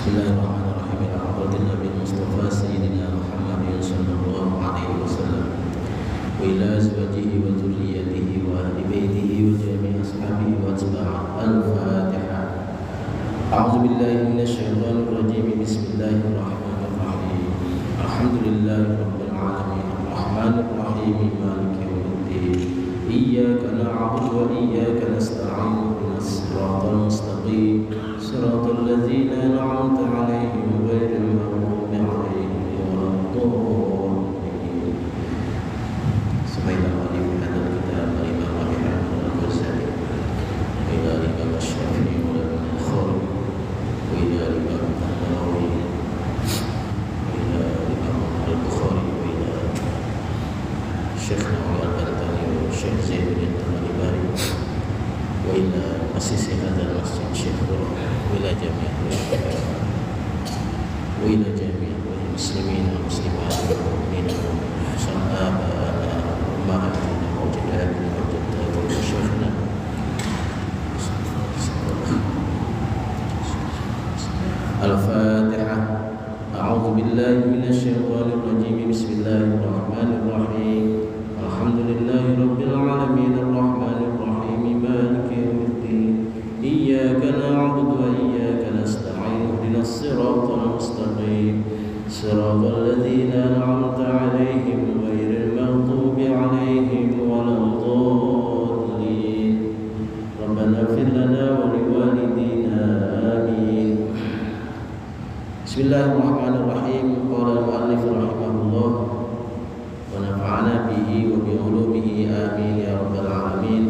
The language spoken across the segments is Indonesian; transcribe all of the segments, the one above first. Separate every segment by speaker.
Speaker 1: Bismillahirrahmanirrahim. Al-Hamdulillah Nabi Mustafa Sayyidina Muhammad sallallahu alaihi wasallam wa ila azwajihi wa dhurriyyatihi wa ahli baitihi wa jami'i ashabihi wa atba'ihi. Al-Fatiha. A'udzu billahi minasy syaithanir rajim. Bismillahirrahmanirrahim. Alhamdulillahi rabbil alamin. Arrahmanir rahim. Maliki yaumiddin. Iyyaka na'budu wa iyyaka nasta'in. Ihdinas siratal mustaqim. Siratal ladzina an'amta 'alaihim ghairil maghdubi 'alaihim waladdallin. Subhanallah wa bihamdihi Imam Ahmad al-Ghazali wa ila Imam Syafi'i wa al-Bukhari wa ila Imam An-Nawawi wa ila Imam Al-Bukhari wa ila Syekh Nawawi Al-Albani wa Syekh Zaid bin Al-Albani wa ila asisi hadzal masjid Syekh وإلى جميع المسلمين والمسلمات والمؤمنين آباءنا وأمهاتنا وأجدادنا وجداتنا وشيخنا. الفاتحة. أعوذ بالله من الشيطان الرجيم. بسم الله الرحمن الرحيم. الحمد لله رب العالمين الرحمن الرحيم مالك يوم الدين. إياك نعبد وإياك نستعين. اهدنا الصراط المستقيم صراط الذين أنعمت عليهم غير المغضوب عليهم ولا الضالين. ربنا اغفر لنا ولوالدينا آمين. بسم الله الرحمن الرحيم. قال المؤلف رحمه الله ونفعنا به وبعلومه آمين يا رب العالمين.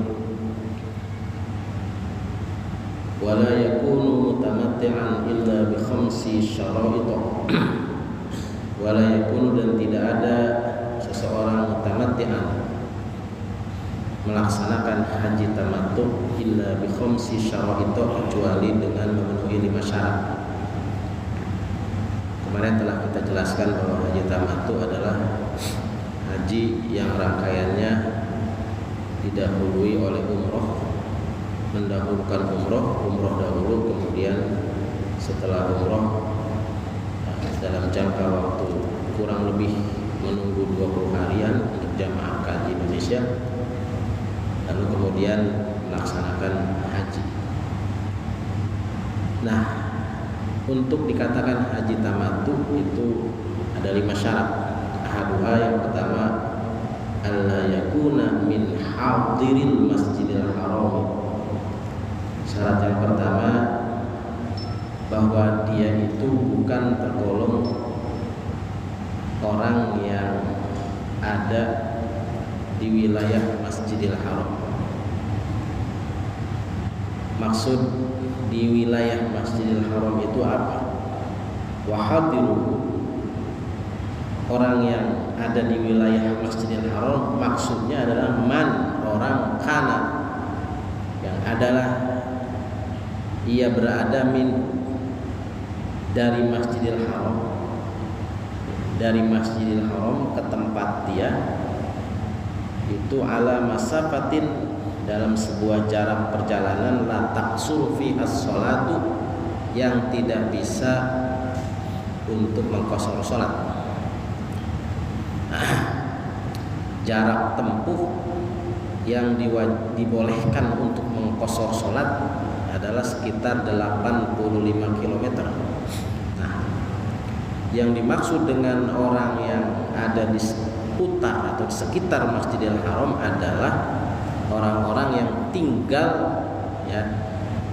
Speaker 1: ولا يكون متمتعا إلا بخمس شرائط. ولا يكون dan tidak ada seseorang mutamatti'an melaksanakan haji tamattu illa bi khamsi syara'it, kecuali dengan memenuhi 5 syarat. Kemarin telah kita jelaskan bahwa haji tamattu adalah haji yang rangkaiannya didahului oleh umroh, mendahulukan umroh dahulu, kemudian setelah umroh dalam jangka waktu kurang lebih menunggu 20 harian untuk jamaah haji Indonesia, lalu kemudian melaksanakan haji. Nah, untuk dikatakan haji tamattu itu ada 5 syarat. Ahaduha, yang pertama, alla yakuna min hadiril masjidil haram. Syarat yang pertama, bahwa dia itu bukan tergolong orang yang ada di wilayah Masjidil Haram. Maksud di wilayah Masjidil Haram itu apa? Wahadiru, orang yang ada di wilayah Masjidil Haram maksudnya adalah man, orang kana, yang adalah ia berada dari Masjidil Haram ke tempat dia itu ala masafatin, dalam sebuah jarak perjalanan la taqsuru fi as-salatu, yang tidak bisa untuk mengqashar salat. Jarak tempuh yang dibolehkan untuk mengqashar salat adalah sekitar 85 km. Nah, yang dimaksud dengan orang yang ada di seputar atau di sekitar Masjidil Haram adalah orang-orang yang tinggal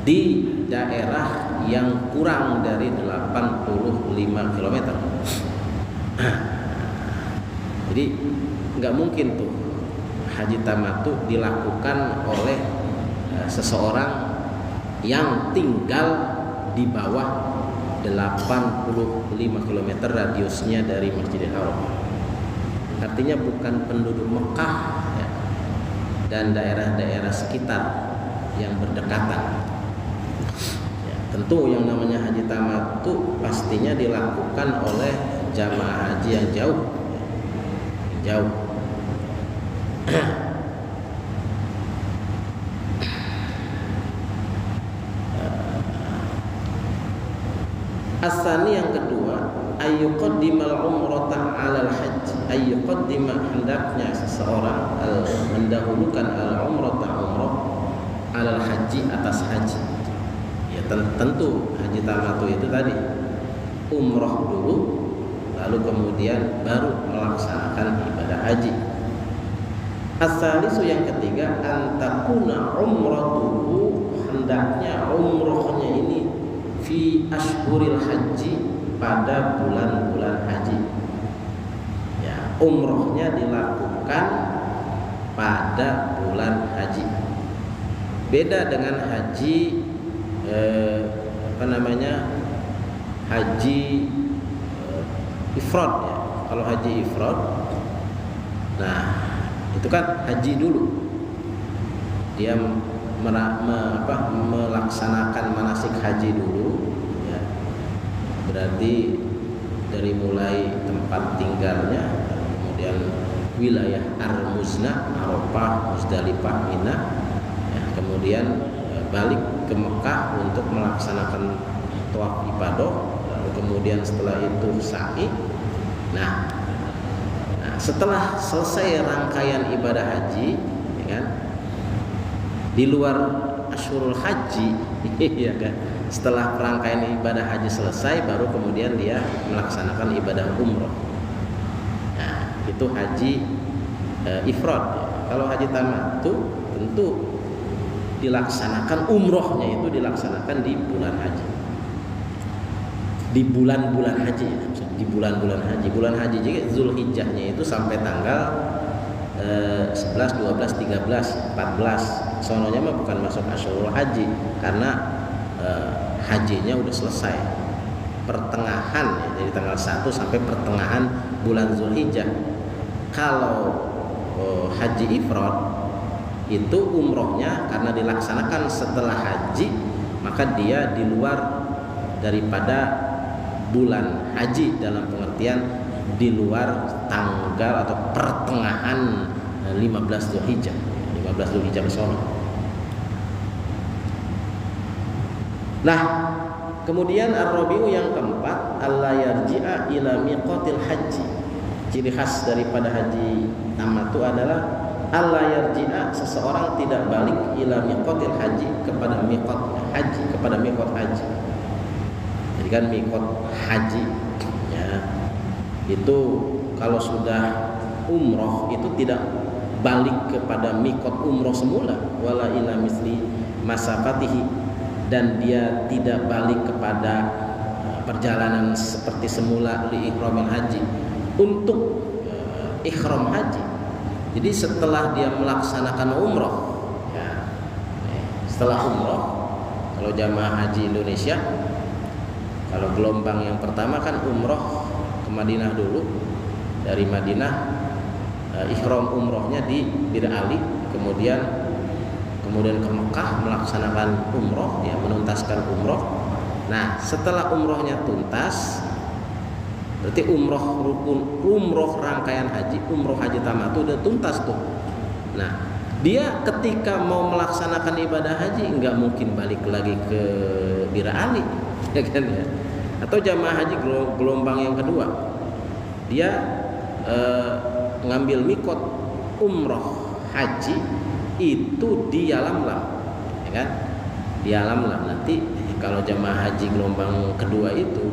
Speaker 1: di daerah yang kurang dari 85 km. Jadi nggak mungkin tuh haji tamattu dilakukan oleh seseorang yang tinggal di bawah 85 km radiusnya dari Masjidil Haram. Artinya bukan penduduk Mekah dan daerah-daerah sekitar yang berdekatan. Tentu yang namanya haji tamattu pastinya dilakukan oleh jamaah haji yang jauh. Asani yang kedua, ayyuqaddimal umrata 'alal haji. Ayyuqaddima hendaknya seseorang mendahulukan al umrata umrah 'alal haji atas haji. Ya tentu haji tamattu itu tadi umrah dulu, lalu kemudian baru melaksanakan ibadah haji. As-salisu yang ketiga, antakuna umratuhu, hendaknya umrohnya ini fi ashhuril haji, pada bulan-bulan haji. Ya, umrohnya dilakukan pada bulan haji. Beda dengan haji haji ifrad ya. Kalau haji ifrad, nah itu kan haji dulu, dia melaksanakan manasik haji dulu ya. Berarti dari mulai tempat tinggalnya, kemudian wilayah Ar-Muzna, Arafah, Muzdalifah, Mina ya, kemudian balik ke Mekah untuk melaksanakan tawaf ifadah, lalu kemudian setelah itu sa'i. Nah, setelah selesai rangkaian ibadah haji, ya kan, di luar Ashurul Haji, ya kan, setelah rangkaian ibadah haji selesai, baru kemudian dia melaksanakan ibadah umroh. Nah, itu haji ifrad. Ya. Kalau haji tamattu tentu dilaksanakan umrohnya itu dilaksanakan di bulan haji, di bulan-bulan haji ya. Di bulan-bulan haji. Bulan haji juga Zulhijjahnya itu sampai tanggal 11, 12, 13, 14. Sononya mah bukan masuk Ashurul Haji karena hajinya udah selesai. Pertengahan ya, dari tanggal 1 sampai pertengahan bulan Zulhijjah. Kalau haji ifrad itu umrohnya karena dilaksanakan setelah haji, maka dia di luar daripada bulan haji, dalam pengertian di luar tanggal atau pertengahan 15 Zulhijjah besono. Nah, kemudian ar-rabi'u yang keempat, alla yarji'a ila miqatil haji. Ciri khas daripada haji tamattu adalah alla yarji'a, seseorang tidak balik ila miqatil haji, kepada miqat haji, kepada miqat haji. Jadi kan miqat haji ya, itu kalau sudah umroh itu tidak balik kepada miqat umroh semula, wala ila misli masafatihi, dan dia tidak balik kepada perjalanan seperti semula li ihramil haji, untuk ihram haji. Jadi setelah dia melaksanakan umroh ya, setelah umroh, kalau jamaah haji Indonesia, kalau gelombang yang pertama kan umroh ke Madinah dulu, dari Madinah ihram umrohnya di Bir Ali, kemudian ke Mekah melaksanakan umroh ya, menuntaskan umroh. Nah, setelah umrohnya tuntas, berarti umroh rukun, umroh rangkaian haji, umroh haji tamattu udah tuntas tuh. Nah, dia ketika mau melaksanakan ibadah haji nggak mungkin balik lagi ke Bir Ali, ya kan ya? Atau jamaah haji gelombang yang kedua, dia ngambil mikot umroh haji itu di Yalamlam, ya kan? Di Yalamlam. Nanti kalau jamaah haji gelombang kedua itu,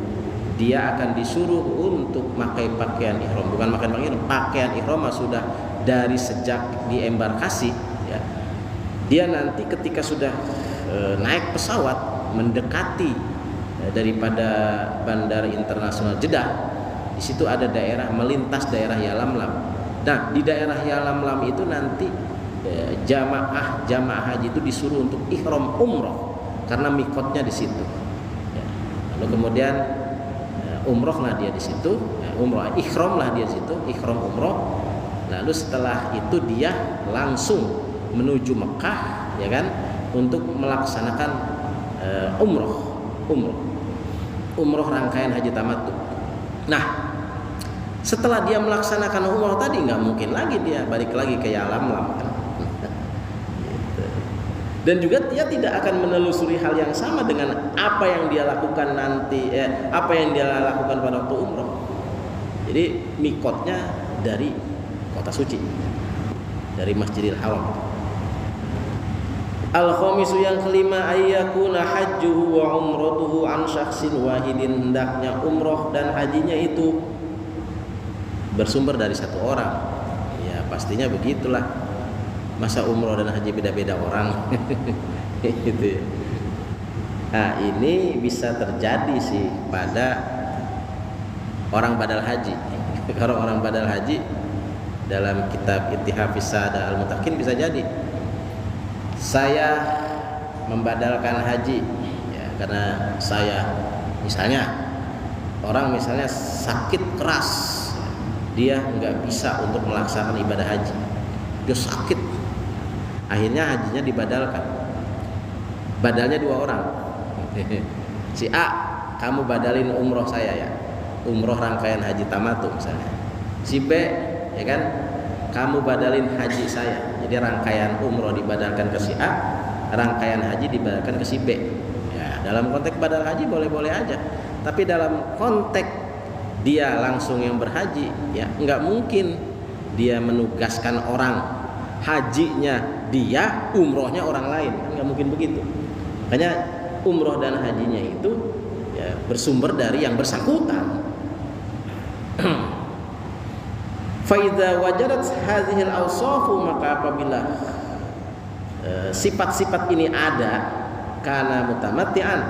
Speaker 1: dia akan disuruh untuk pakai pakaian ihram, bukan pakaian ihram sudah dari sejak di embarkasi ya. Dia nanti ketika sudah naik pesawat mendekati daripada Bandara Internasional Jeddah, di situ ada daerah, melintas daerah Yalamlam. Nah, di daerah Yalamlam itu nanti jamaah haji itu disuruh untuk ihram umroh karena mikotnya di situ. Ya. Lalu kemudian umroh lah dia di situ, umroh ihram lah dia di situ, ihram umroh. Lalu setelah itu dia langsung menuju Mekah, ya kan, untuk melaksanakan umroh rangkaian haji tamattu. Nah, setelah dia melaksanakan umroh tadi, nggak mungkin lagi dia balik lagi ke Yalamlam kan. Gitu. Dan juga dia tidak akan menelusuri hal yang sama dengan apa yang dia lakukan nanti, apa yang dia lakukan pada waktu umroh. Jadi mikotnya dari kota suci, dari Masjidil Haram. Al-khamisu yang kelima, ayyakuna hajjuhu wa umratuhu an syakhsin wahidin, hendaknya umroh dan hajinya itu bersumber dari satu orang. Ya pastinya begitulah. Masa umroh dan haji beda-beda orang. Gitu ya. Nah ini bisa terjadi sih pada orang badal haji. Kalau orang badal haji dalam kitab Ittihafis Sada Al-Mutakin bisa jadi saya membadalkan haji ya, karena saya misalnya orang misalnya sakit keras, dia nggak bisa untuk melaksanakan ibadah haji, dia sakit, akhirnya hajinya dibadalkan. Badalnya 2 orang. Si A, kamu badalin umroh saya ya, umroh rangkaian haji tamattu misalnya. Si B, ya kan, kamu badalin haji saya. Jadi rangkaian umroh dibadalkan ke si A, rangkaian haji dibadalkan ke si B. Ya, dalam konteks badal haji boleh-boleh aja. Tapi dalam konteks dia langsung yang berhaji, ya nggak mungkin dia menugaskan orang, hajinya dia, umrohnya orang lain, kan nggak mungkin begitu. Makanya umroh dan hajinya itu ya, bersumber dari yang bersangkutan. Faidza wajadat hadhil awsafu, maka apabila sifat-sifat ini ada, kana mutamatti'an,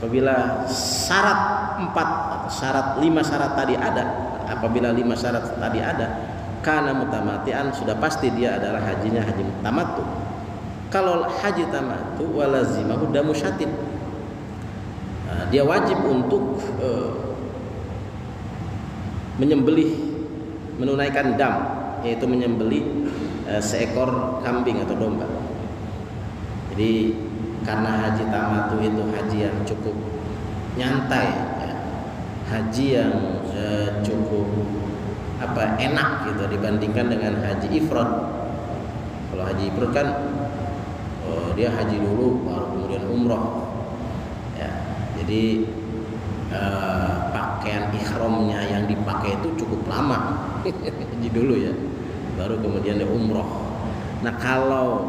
Speaker 1: apabila syarat 4 atau syarat 5 syarat tadi ada, apabila 5 syarat tadi ada, kana mutamatti'an, sudah pasti dia adalah hajinya haji tamattu. Kalau haji tamattu walazimahu damu syatin, dia wajib untuk menyembelih, menunaikan dam, yaitu menyembelih seekor kambing atau domba. Jadi karena haji tamattu itu haji yang cukup nyantai, ya, haji yang cukup enak gitu dibandingkan dengan haji ifrad. Kalau haji ifrad kan dia haji dulu baru kemudian umroh. Ya, jadi pakaian ihramnya yang dipakai itu cukup lama. Haji dulu ya, baru kemudian dia umroh. Nah kalau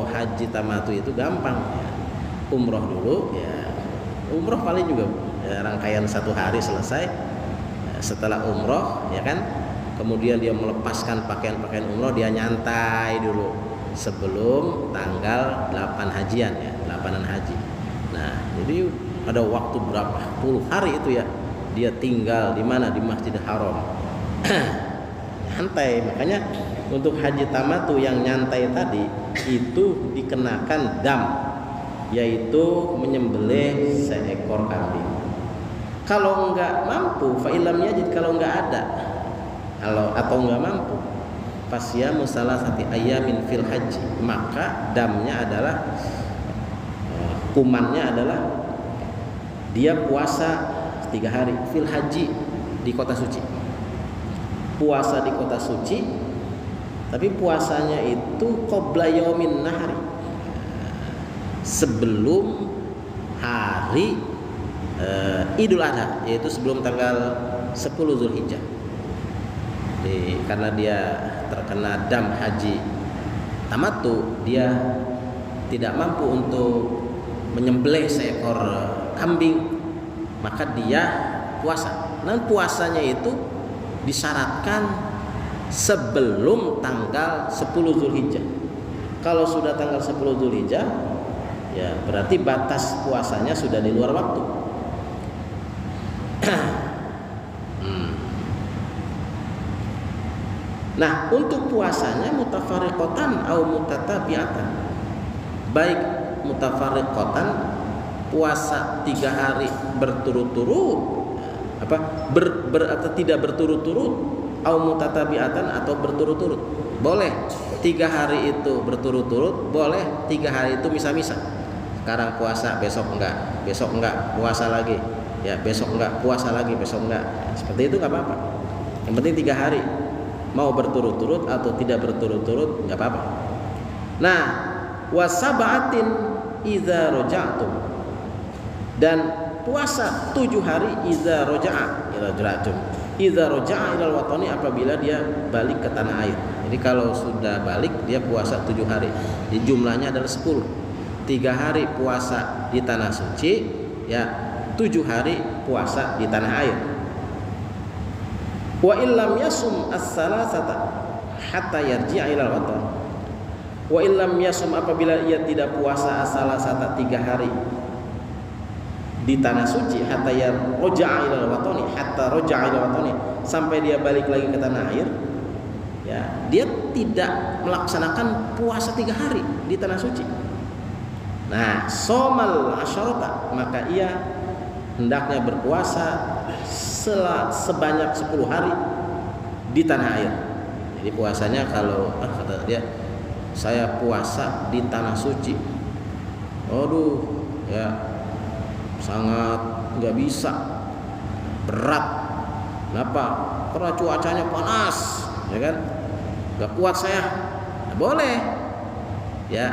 Speaker 1: haji tamattu itu gampang ya. Umroh dulu ya, umroh paling juga ya, rangkaian 1 hari selesai. Setelah umroh ya kan, kemudian dia melepaskan pakaian-pakaian umroh, dia nyantai dulu sebelum tanggal 8 hajian ya, 8-an haji. Nah jadi ada waktu berapa puluh hari itu ya, dia tinggal di mana, di Masjidil Haram. Nyantai. Makanya untuk haji tamattu yang nyantai tadi itu dikenakan dam, yaitu menyembelih seekor kambing. Kalau enggak mampu, fa'ilam yajid, kalau enggak ada, atau enggak mampu, fasyamu salasati ayamin fil haji, maka damnya adalah, kumannya adalah dia puasa 3 hari fil haji di kota suci. Puasa di kota suci, tapi puasanya itu qabla yaumin nahri, sebelum hari Idul Adha, yaitu sebelum tanggal 10 Zulhijjah. Karena dia terkena dam haji tamattu, dia tidak mampu untuk menyembelih seekor kambing, maka dia puasa. Nah puasanya itu disyaratkan sebelum tanggal 10 Zulhijjah. Kalau sudah tanggal 10 Zulhijjah, ya berarti batas puasanya sudah di luar waktu. Nah untuk puasanya mutafarriqatan atau mutatabi'atan, baik mutafarriqatan, puasa 3 hari berturut-turut, atau tidak berturut-turut, atau mutatabi'atan atau berturut-turut. Boleh 3 hari itu berturut-turut, boleh 3 hari itu misa-misa. Sekarang puasa, besok enggak, besok enggak, puasa lagi, ya besok enggak, puasa lagi, besok enggak. Seperti itu enggak apa-apa. Yang penting 3 hari, mau berturut-turut atau tidak berturut-turut enggak apa-apa. Nah, wasab'atin idza raja'tum, dan puasa 7 hari idza raja'a ila raja'tum. Idza raja'a ilal watani, apabila dia balik ke tanah air. Jadi kalau sudah balik dia puasa 7 hari. Di jumlahnya adalah 10. 3 hari puasa di tanah suci, ya 7 hari puasa di tanah air. Wa illam yasum as-salasata hatta yarji'a ilal watan. Wa illam yasum, apabila ia tidak puasa as-salasata 3 hari di tanah suci, hatta yarja'a ilal watani, hatta raja'a ilal watani, sampai dia balik lagi ke tanah air, ya dia tidak melaksanakan puasa 3 hari di tanah suci. Nah, somal asyarata, maka ia hendaknya berpuasa sebanyak 10 hari di tanah air. Jadi puasanya kalau kata dia, saya puasa di tanah suci, aduh ya sangat nggak bisa, berat. Kenapa? Karena cuacanya panas, ya kan? Nggak kuat saya. Nah, boleh, ya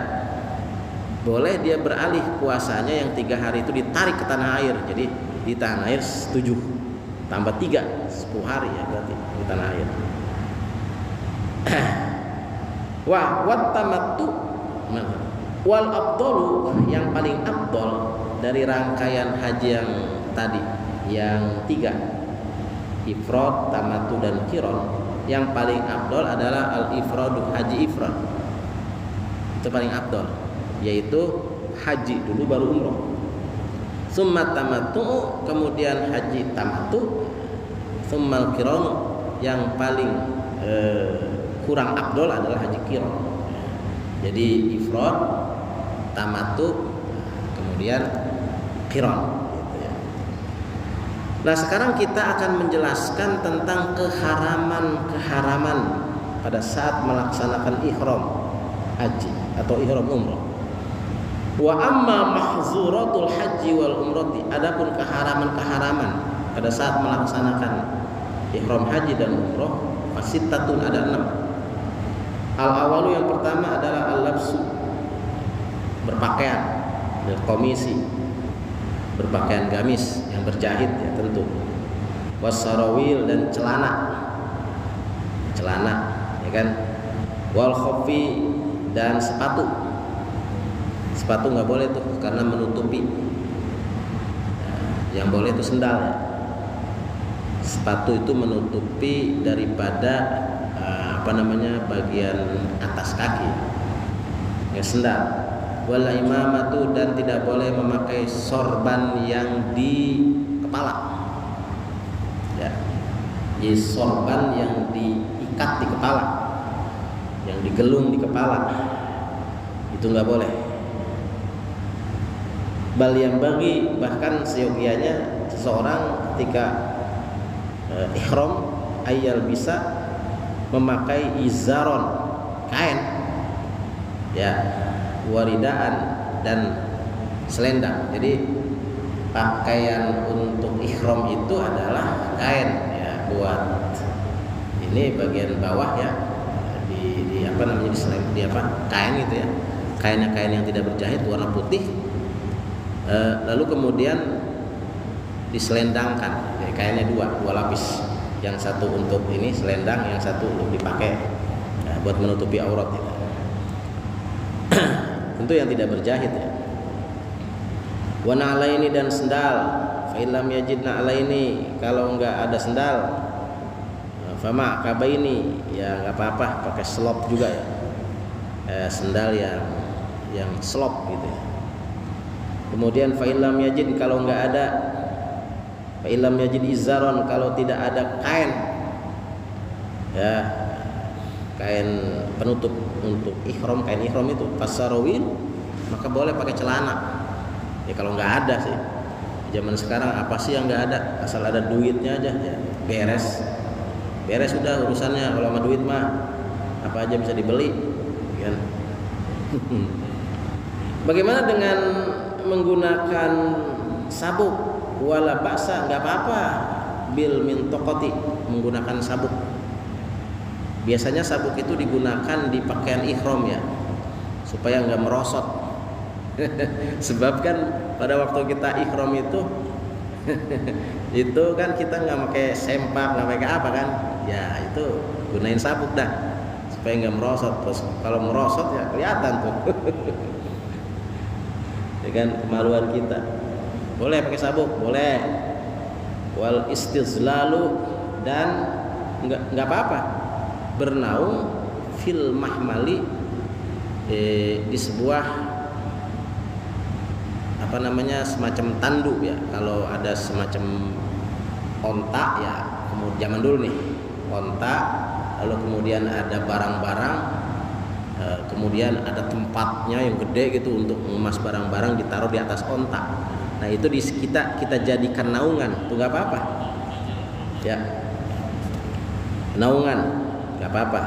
Speaker 1: boleh dia beralih puasanya yang 3 hari itu ditarik ke tanah air. Jadi di tanah air 7 tambah 3, 10 hari ya berarti di tanah air. Wah, wattamattu wal afdalu, yang paling afdal dari rangkaian haji yang tadi, yang 3, ifrad, tamattu dan qiran, yang paling afdal adalah al-ifradu, haji ifrad. Itu paling afdal, yaitu haji dulu baru umroh. Summa tamattu, kemudian haji tamattu. Summal qiran, yang paling kurang afdal adalah haji qiran. Jadi ifrad, tamattu, kemudian qiran gitu ya. Nah, sekarang kita akan menjelaskan tentang keharaman pada saat melaksanakan ihram haji atau ihram umrah. Wa amma mahzuratul haji wal umrati, adapun keharaman pada saat melaksanakan ihram haji dan umrah, fasittatun, ada 6. Al-awalu, yang pertama adalah al-labsu, berpakaian, berkomisi, berpakaian gamis yang berjahit ya tentu. Wasarawil, dan celana ya kan. Wal khuffi, dan sepatu nggak boleh tuh karena menutupi. Yang boleh itu sendal ya. Sepatu itu menutupi daripada bagian atas kaki, ya sendal. Wal imamatu, dan tidak boleh memakai sorban yang di kepala, ya, jadi sorban yang diikat di kepala, yang digelung di kepala, itu nggak boleh. Bal yang bagi, bahkan seyogianya seseorang ketika ihram ayal bisa memakai izaron, kain, ya, waridaan, dan selendang. Jadi pakaian untuk ihram itu adalah kain ya, buat ini bagian bawah ya, di kain gitu ya, kain yang tidak berjahit warna putih, lalu kemudian diselendangkan, ya, kainnya dua lapis, yang satu untuk ini selendang, yang satu untuk dipakai ya, buat menutupi aurat gitu. Tentu yang tidak berjahit ya. Wa na'alaini, dan sendal. Fa illam yajid na'alaini, kalau enggak ada sendal, fama kabaini, ya enggak apa-apa pakai slop juga ya. Sendal yang slop gitu ya. Kemudian fa illam yajid, kalau enggak ada, fa illam yajid izaron, kalau tidak ada kain, ya, kain penutup untuk ihram, kain ihram itu fasarawil, maka boleh pakai celana. Ya kalau nggak ada sih, zaman sekarang apa sih yang nggak ada, asal ada duitnya aja ya beres sudah urusannya. Kalau sama duit mah apa aja bisa dibeli kan. Bagaimana dengan menggunakan sabuk? Wala ba'sa, nggak apa-apa, bil min tokoti, menggunakan sabuk. Biasanya sabuk itu digunakan di pakaian ihram ya, supaya nggak merosot. Sebab kan pada waktu kita ihram itu itu kan kita nggak pakai sempak, nggak pakai apa kan, ya itu gunain sabuk dah supaya nggak merosot. Terus kalau merosot ya kelihatan tuh. Ya kan, kemaluan kita. Boleh pakai sabuk, boleh. Wal istizlalu, dan nggak apa-apa bernaung fil mahmali, di sebuah apa namanya, semacam tanduk ya. Kalau ada semacam onta ya, zaman dulu nih onta, lalu kemudian ada barang-barang, kemudian ada tempatnya yang gede gitu untuk mengemas barang-barang, ditaruh di atas onta. Nah itu kita jadikan naungan, itu nggak apa-apa ya, naungan nggak apa-apa.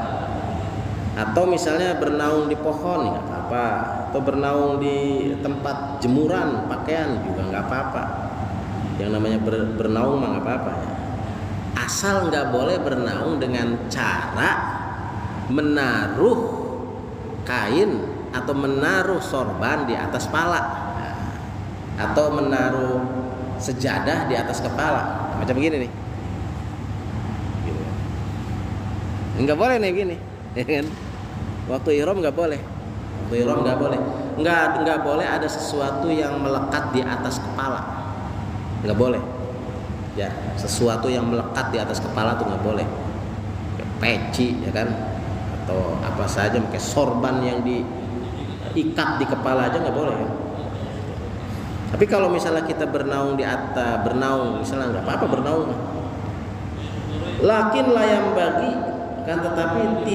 Speaker 1: Atau misalnya bernaung di pohon nggak apa-apa, atau bernaung di tempat jemuran pakaian juga nggak apa-apa. Yang namanya bernaung mah nggak apa-apa ya. Asal nggak boleh bernaung dengan cara menaruh kain atau menaruh sorban di atas pala, atau menaruh sejadah di atas kepala, macam begini nih. Nggak boleh nih begini. Waktu ihram nggak boleh. Waktu ihram nggak boleh. Nggak boleh ada sesuatu yang melekat di atas kepala. Nggak boleh. Ya, sesuatu yang melekat di atas kepala tuh nggak boleh. Kayak peci ya kan, atau apa saja, kayak sorban yang diikat di kepala aja nggak boleh ya. Tapi kalau misalnya kita bernaung di atas, bernaung misalnya nggak apa-apa bernaung. Lakin layam bagi, kan tetapi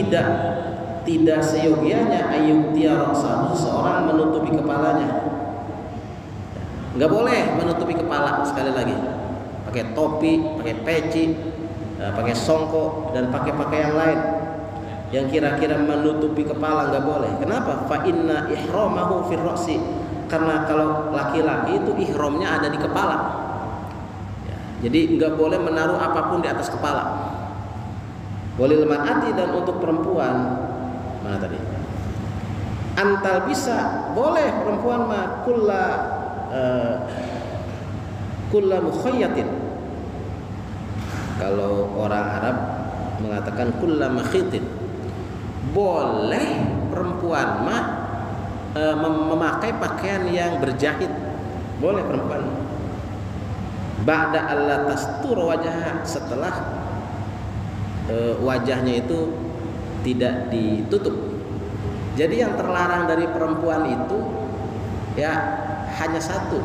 Speaker 1: tidak seyogianya ayyutiya ra'sahu, seorang menutupi kepalanya. Nggak boleh menutupi kepala, sekali lagi. Pakai topi, pakai peci, pakai songkok, dan pakai yang lain yang kira-kira menutupi kepala nggak boleh. Kenapa? Fa inna ihramahu fir ra'si. Karena kalau laki-laki itu ihramnya ada di kepala. Ya, jadi nggak boleh menaruh apapun di atas kepala. Walil mar'ati, dan untuk perempuan, mana tadi? Antal bisa, boleh perempuan mah kulla mukhayyatin. Kalau orang Arab mengatakan kulla makhitin, boleh perempuan mah memakai pakaian yang berjahit, boleh perempuan. Ba'da alla tastur wajah, setelah wajahnya itu tidak ditutup. Jadi yang terlarang dari perempuan itu ya hanya satu,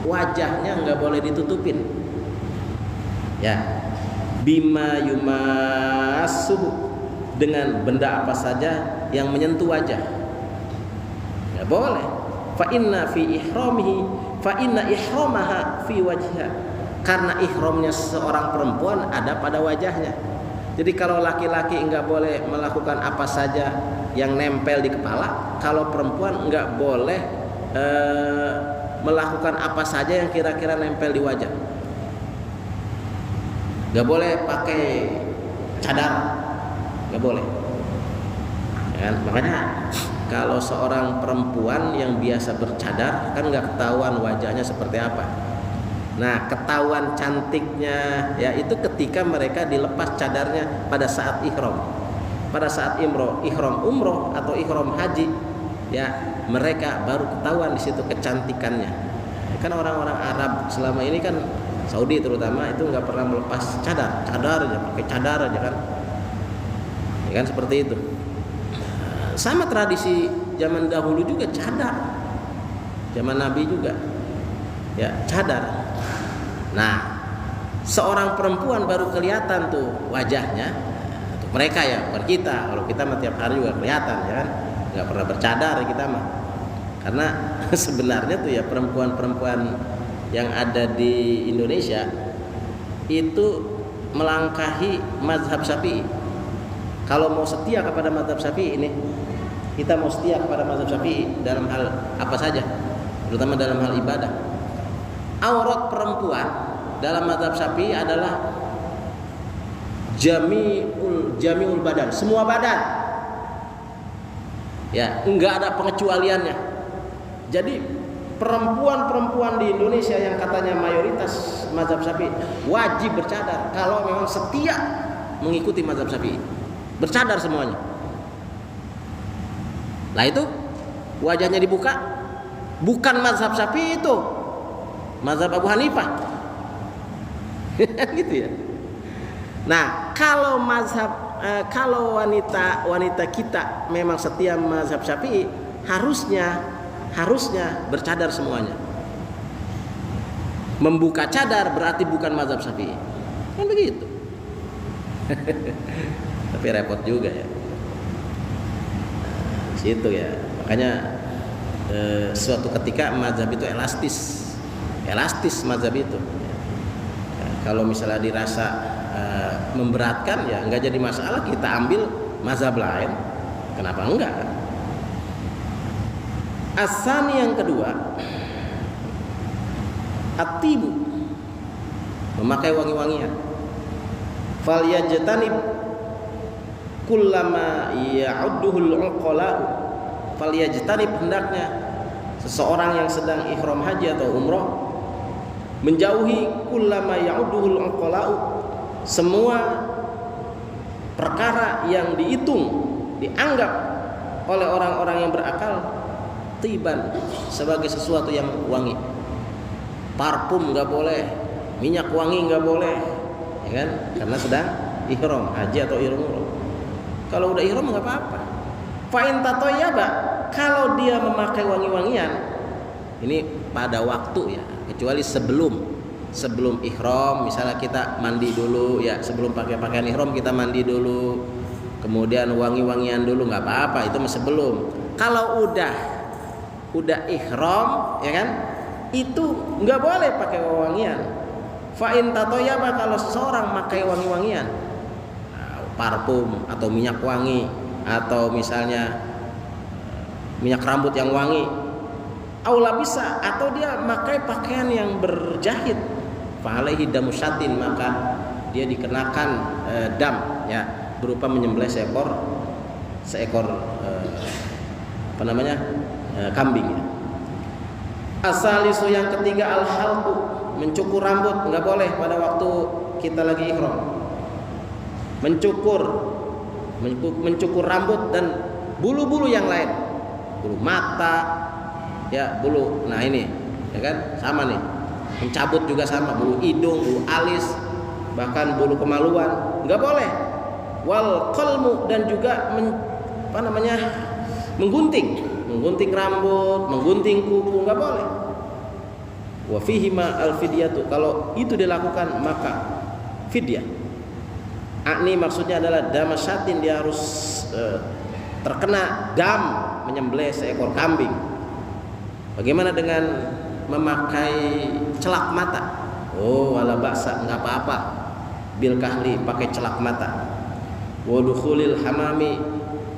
Speaker 1: wajahnya nggak boleh ditutupin. Ya, bima yumasuhu, dengan benda apa saja yang menyentuh wajah. Nggak boleh. Fa inna ihramaha fi wajhiha, karena ihramnya seorang perempuan ada pada wajahnya. Jadi kalau laki-laki nggak boleh melakukan apa saja yang nempel di kepala, kalau perempuan nggak boleh melakukan apa saja yang kira-kira nempel di wajah. Nggak boleh pakai cadar, nggak boleh. Ya kan? Makanya kalau seorang perempuan yang biasa bercadar kan nggak ketahuan wajahnya seperti apa. Nah, ketahuan cantiknya ya itu ketika mereka dilepas cadarnya pada saat ihram. Pada saat ihram umroh atau ihram haji, ya mereka baru ketahuan di situ kecantikannya. Kan orang-orang Arab selama ini kan, Saudi terutama, itu nggak pernah melepas cadar aja, pakai cadar aja kan. Ya kan seperti itu. Sama tradisi zaman dahulu juga cadar. Zaman Nabi juga. Ya, cadar. Nah, seorang perempuan baru kelihatan tuh wajahnya. Untuk mereka ya, bukan kita. Kalau kita mah tiap hari juga kelihatan ya kan. Nggak pernah bercadar kita mah. Karena sebenarnya tuh ya perempuan-perempuan yang ada di Indonesia itu melangkahi mazhab Syafi'i. Kalau mau setia kepada mazhab Syafi'i ini, kita mau setia kepada mazhab Syafi'i dalam hal apa saja, terutama dalam hal ibadah. Aurat perempuan dalam mazhab Syafi'i adalah jami'ul badan, semua badan. Ya, enggak ada pengecualiannya. Jadi perempuan-perempuan di Indonesia yang katanya mayoritas mazhab Syafi'i wajib bercadar kalau memang setia mengikuti mazhab Syafi'i. Bercadar semuanya. Lah itu wajahnya dibuka, bukan mazhab Syafi'i itu, mazhab Abu Hanifah. Gitu ya. Nah, kalau kalau wanita kita memang setia mazhab Syafi'i, harusnya bercadar semuanya. Membuka cadar berarti bukan mazhab Syafi'i. Kan begitu. Tapi repot juga ya. Situ ya. Makanya suatu ketika mazhab itu elastis mazhab itu. Kalau misalnya dirasa memberatkan ya enggak jadi masalah, kita ambil mazhab lain. Kenapa enggak? Asani yang kedua, at-tibu, memakai wangi-wangian. Falyajtanib kullama ya'udduhul uqala. Falyajtanib, hendaknya seseorang yang sedang ihram haji atau umroh menjauhi kullama ya'udduhul uqala, semua perkara yang dianggap oleh orang-orang yang berakal tiban, sebagai sesuatu yang wangi. Parfum nggak boleh, minyak wangi nggak boleh, ya kan? Karena sedang ihram haji atau ihram umroh. Kalau udah ihram nggak apa-apa. Fa in tatayyaba, kalau dia memakai wangi-wangian, ini pada waktu ya, kecuali sebelum ihram, misalnya kita mandi dulu ya, sebelum pakai pakaian ihram kita mandi dulu, kemudian wangi-wangian dulu, nggak apa-apa, itu masih sebelum. Kalau udah ihram ya kan, itu nggak boleh pakai wangian. Fa in tatayyaba, kalau seseorang pakai wangi-wangian, parfum atau minyak wangi, atau misalnya minyak rambut yang wangi, aula bisa, atau dia pakai pakaian yang berjahit, fa alaihi damu syatin, maka dia dikenakan dam ya, berupa menyembelih seekor kambing ya. Asalisu yang ketiga, al-halqu, mencukur rambut, nggak boleh pada waktu kita lagi ihram. Mencukur rambut dan bulu-bulu yang lain, bulu mata ya, bulu, nah ini ya kan sama nih, mencabut juga sama, bulu hidung, bulu alis, bahkan bulu kemaluan nggak boleh. Wal qalmu, dan juga menggunting rambut, menggunting kuku, nggak boleh. Wa fihi ma al fidyatu, kalau itu dilakukan maka fidyah. Ini maksudnya adalah damasyatin, dia harus terkena dam menyembelih seekor kambing. Bagaimana dengan memakai celak mata? Oh, wala ba'sa, nggak apa-apa. Bil kahli, pakai celak mata. Wa dukhulil hamami,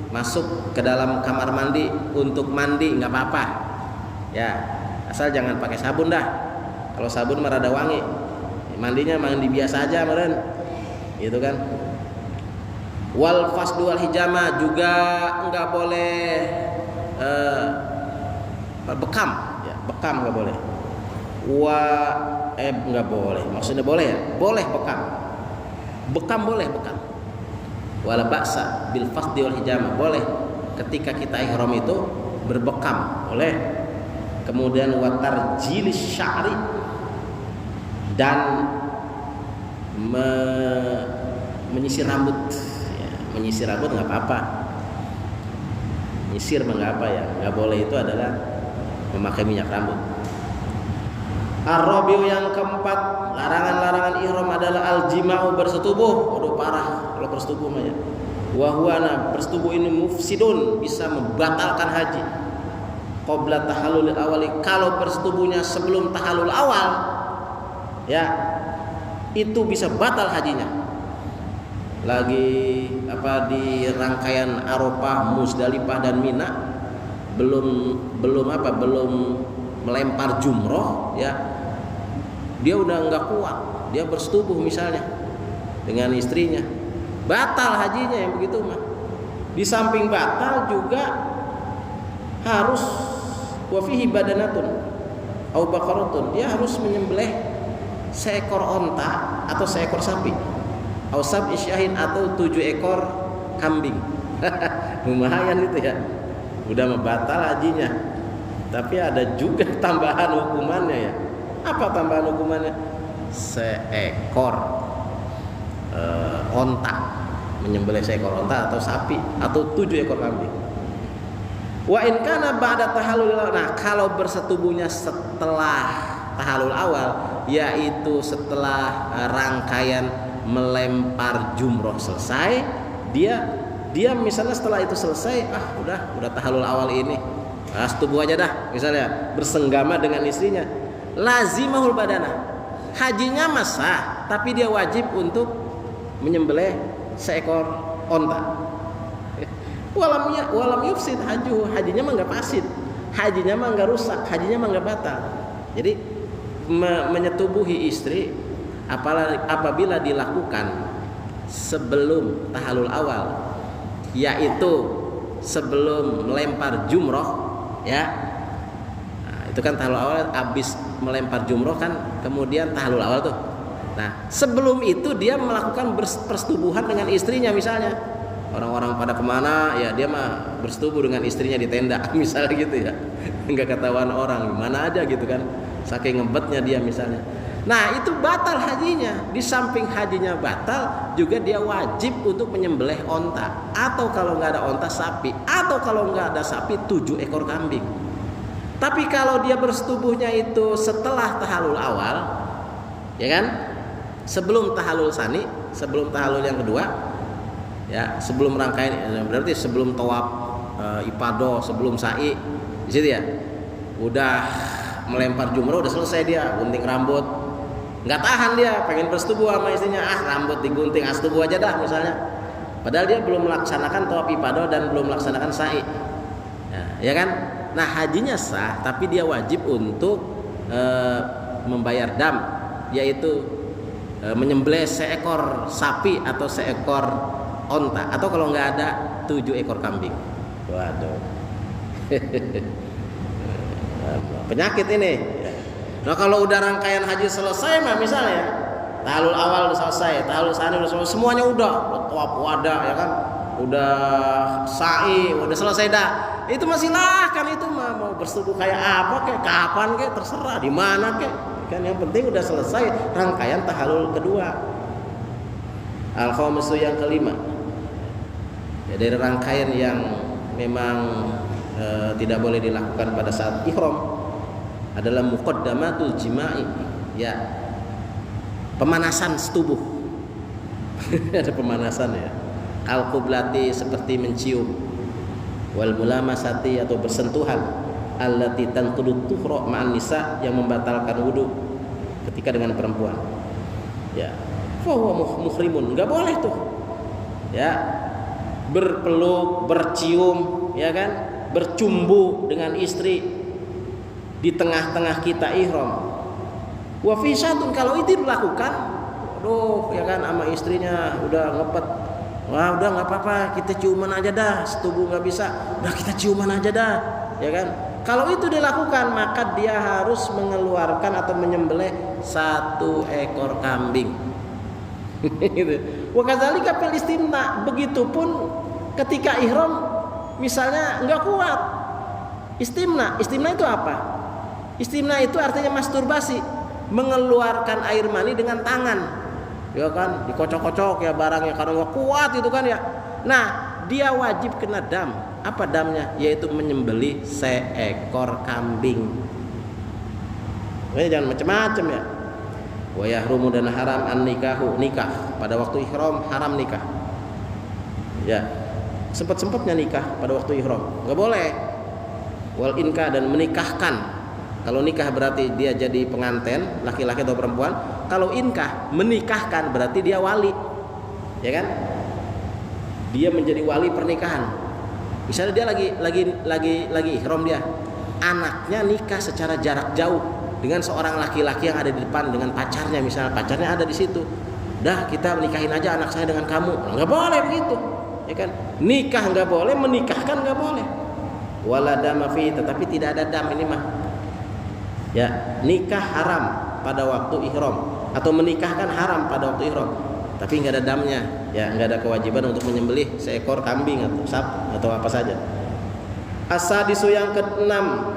Speaker 1: masuk ke dalam kamar mandi untuk mandi, nggak apa-apa. Ya, asal jangan pakai sabun dah. Kalau sabun mah rada wangi. Mandinya mandi biasa aja meren. Gitu kan. Wal fasdu wal hijama, juga enggak boleh bekam ya, bekam enggak boleh. Enggak boleh. Maksudnya boleh ya? Boleh bekam. Bekam boleh, bekam. Wala ba'sa bil fasdi wal hijama, boleh ketika kita ihram itu berbekam, boleh. Kemudian watar jilis sya'ri, dan menyisir rambut ya, menyisir rambut nggak apa-apa, menyisir nggak apa ya, nggak boleh, itu adalah memakai minyak rambut. Ar-rabi'u yang keempat, larangan-larangan ihram adalah al-jima'u, bersetubuh. Waduh parah kalau bersetubuh mah ya. Wa huwa, bersetubuh ini mufsidun, bisa membatalkan haji. Qabla tahallul awali, kalau bersetubuhnya sebelum tahallul awal ya, itu bisa batal hajinya. Lagi di rangkaian Arafah, Muzdalifah dan Mina, belum melempar jumroh ya, dia udah nggak kuat, dia bersetubuh misalnya dengan istrinya, batal hajinya yang begitu mah. Di samping batal juga harus wa fihi badanatun au baqaratun, dia harus menyembelih seekor onta atau seekor sapi, au sab'i syahin atau 7 ekor kambing. Lumayan itu ya, udah batal hajinya. Tapi ada juga tambahan hukumannya ya. Apa tambahan hukumannya? Seekor onta, menyembelih seekor onta atau sapi atau 7 ekor kambing. Wa in kana ba'da tahallul, nah kalau bersetubuhnya setelah tahallul awal, yaitu setelah rangkaian melempar jumroh selesai, dia misalnya setelah itu selesai, udah tahallul awal ini, setubuh aja dah, misalnya bersenggama dengan istrinya, lazimahul badana, hajinya masa, tapi dia wajib untuk menyembelih seekor onta. Walam yufsid hajuhu, hajinya mah nggak fasid, hajinya mah nggak rusak, hajinya mah nggak batal. Jadi menyetubuhi istri apabila dilakukan sebelum tahallul awal, yaitu sebelum melempar jumroh, ya. Nah, itu kan tahallul awal, habis melempar jumroh kan kemudian tahallul awal tuh. Nah, sebelum itu dia melakukan persetubuhan dengan istrinya, misalnya orang-orang pada kemana, ya dia mah bersetubuh dengan istrinya di tenda, misalnya gitu ya, nggak ketahuan orang, mana aja gitu kan, saking ngebetnya dia misalnya. Nah itu batal hajinya. Di samping hajinya batal, juga dia wajib untuk menyembelih onta, atau kalau nggak ada onta sapi, atau kalau nggak ada sapi 7 ekor kambing. Tapi kalau dia bersetubuhnya itu setelah tahallul awal, ya kan, sebelum tahallul sani, sebelum tahallul yang kedua, ya, sebelum rangkaian, berarti sebelum tawaf ifadah, sebelum sa'i, di situ ya, udah melempar jumroh, udah selesai dia gunting rambut, nggak tahan dia, pengen bersetubuh sama istrinya, rambut digunting, setubuh aja dah misalnya, padahal dia belum melaksanakan tawaf ifadah dan belum melaksanakan sa'i, ya kan? Nah hajinya sah, tapi dia wajib untuk membayar dam, yaitu menyembelih seekor sapi atau seekor onta, atau kalau nggak ada 7 ekor kambing. Waduh. Penyakit ini. Nah kalau udah rangkaian haji selesai mah, misalnya tahallul awal udah selesai, tahallul tsani udah selesai, semuanya udah tawaf wada, ya kan, udah sa'i, udah selesai dah, itu masih kan itu mah mau bersetubuh kayak apa kayak kapan kayak terserah, di mana kayak kan, yang penting udah selesai rangkaian tahallul kedua. Al-khamisu, yang kelima, ya, dari rangkaian yang memang tidak boleh dilakukan pada saat ihram adalah muqaddamatul jima'i, ya, pemanasan setubuh. Ada pemanasan ya, al-qiblati, seperti mencium, wal mulamasati, atau bersentuhan, allati tanqudut tuhra ma'an nisa, yang membatalkan wudu ketika dengan perempuan, ya, fahuwa muhrimun, nggak boleh tuh, ya, berpeluk, bercium, ya kan, bercumbu dengan istri di tengah-tengah kita ihram. Wa fi syatun, kalau itu dilakukan, ya kan, sama istrinya udah ngepet, wah udah nggak apa-apa, kita ciuman aja dah, setubuh nggak bisa, udah kita ciuman aja dah, ya kan. Kalau itu dilakukan, maka dia harus mengeluarkan atau menyembelih 1 ekor kambing. Wa kadzalika fil istimna, begitupun ketika ihram, misalnya nggak kuat istimna. Istimna itu apa? Istimna itu artinya masturbasi, mengeluarkan air mani dengan tangan, ya kan, dikocok-kocok ya barangnya, karena nggak kuat itu kan ya. Nah dia wajib kena dam. Apa damnya? Yaitu menyembelih seekor kambing. Jangan macam-macam ya. Wa yahrumu, dan haram an nikahu, nikah pada waktu ihram, haram nikah, ya, sempat-sempatnya nikah pada waktu ihram, nggak boleh. Wal inka, dan menikahkan. Kalau nikah berarti dia jadi pengantin, laki-laki atau perempuan. Kalau inkah, menikahkan, berarti dia wali, ya kan, dia menjadi wali pernikahan. Misalnya dia lagi ihram, dia anaknya nikah secara jarak jauh dengan seorang laki-laki yang ada di depan, dengan pacarnya, misalnya pacarnya ada di situ, dah kita nikahin aja anak saya dengan kamu, nggak boleh begitu, ya kan. Nikah nggak boleh, menikahkan nggak boleh, wala dama fi, tetapi tidak ada dam ini mah. Ya, nikah haram pada waktu ihram atau menikahkan haram pada waktu ihram, tapi nggak ada damnya, ya nggak ada kewajiban untuk menyembelih seekor kambing atau sapi atau apa saja. As-sadisu yang keenam,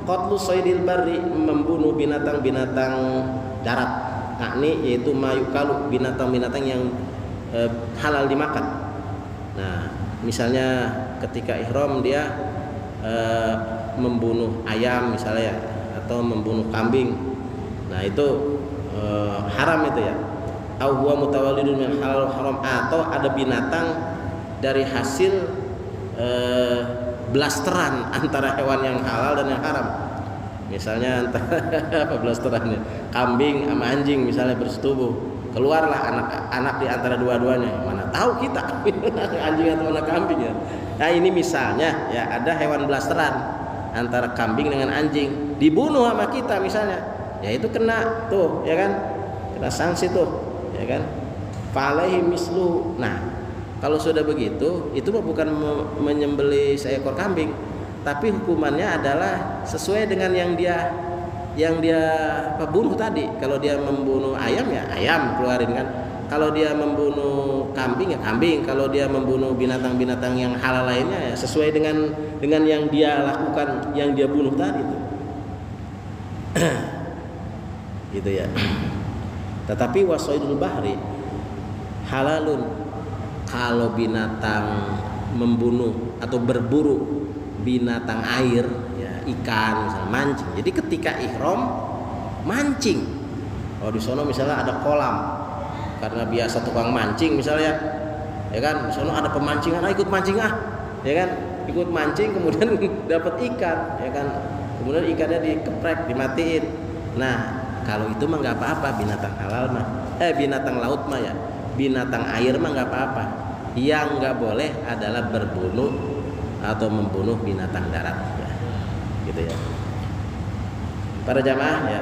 Speaker 1: qatlu saydil barri, membunuh binatang-binatang darat. Nah, ini yaitu mayukalu, binatang-binatang yang halal dimakan. Nah, misalnya ketika ihram dia membunuh ayam misalnya ya, atau membunuh kambing. Nah, itu haram itu ya. Au huwa mutawallidun min halal haram, atau ada binatang dari hasil blasteran antara hewan yang halal dan yang haram. Misalnya antara apa blasterannya? Kambing sama anjing misalnya bersetubuh. Keluarlah anak di antara dua-duanya. Mana tahu kita anjing atau anak kambing ya. Nah, ini misalnya ya ada hewan blasteran antara kambing dengan anjing, dibunuh sama kita misalnya. Ya itu kena tuh, ya kan? Kena sanksi tuh, ya kan? Falaihi mislu. Nah, kalau sudah begitu, itu bukan menyembelih seekor kambing, tapi hukumannya adalah sesuai dengan yang dia bunuh tadi. Kalau dia membunuh ayam ya ayam keluarin kan. Kalau dia membunuh kambing ya kambing. Kalau dia membunuh binatang-binatang yang halal lainnya ya sesuai dengan yang dia lakukan, yang dia bunuh tadi itu. Gitu ya. Tetapi wasaidul bahri halalun. Kalau binatang membunuh atau berburu binatang air ya, ikan misalnya, mancing. Jadi ketika ihram mancing. Kalau di sono misalnya ada kolam, karena biasa tukang mancing misalnya, ya kan, di sono ada pemancingan, ikut mancing ya kan, ikut mancing kemudian dapat ikan, ya kan, kemudian ikannya dikeprek, dimatiin. Nah, kalau itu mah nggak apa-apa, binatang halal mah, binatang laut mah ya, binatang air mah nggak apa-apa. Yang nggak boleh adalah berburu atau membunuh binatang darat, ya. Gitu ya. Para jamaah ya,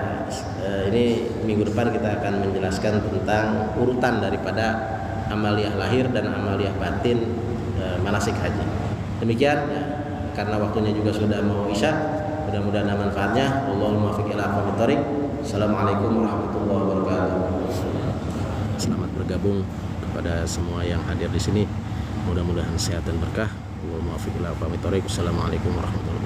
Speaker 1: ini minggu depan kita akan menjelaskan tentang urutan daripada amaliyah lahir dan amaliyah batin manasik haji. Demikian ya, karena waktunya juga sudah mau isya, mudah-mudahan ada manfaatnya. Allahumma muwaffiq ila aqwamit thoriq. Assalamualaikum warahmatullahi wabarakatuh. Selamat bergabung kepada semua yang hadir di sini. Mudah-mudahan sehat dan berkah. Allahumma muwaffiq ila aqwamit thoriq. Assalamualaikum warahmatullahi wabarakatuh.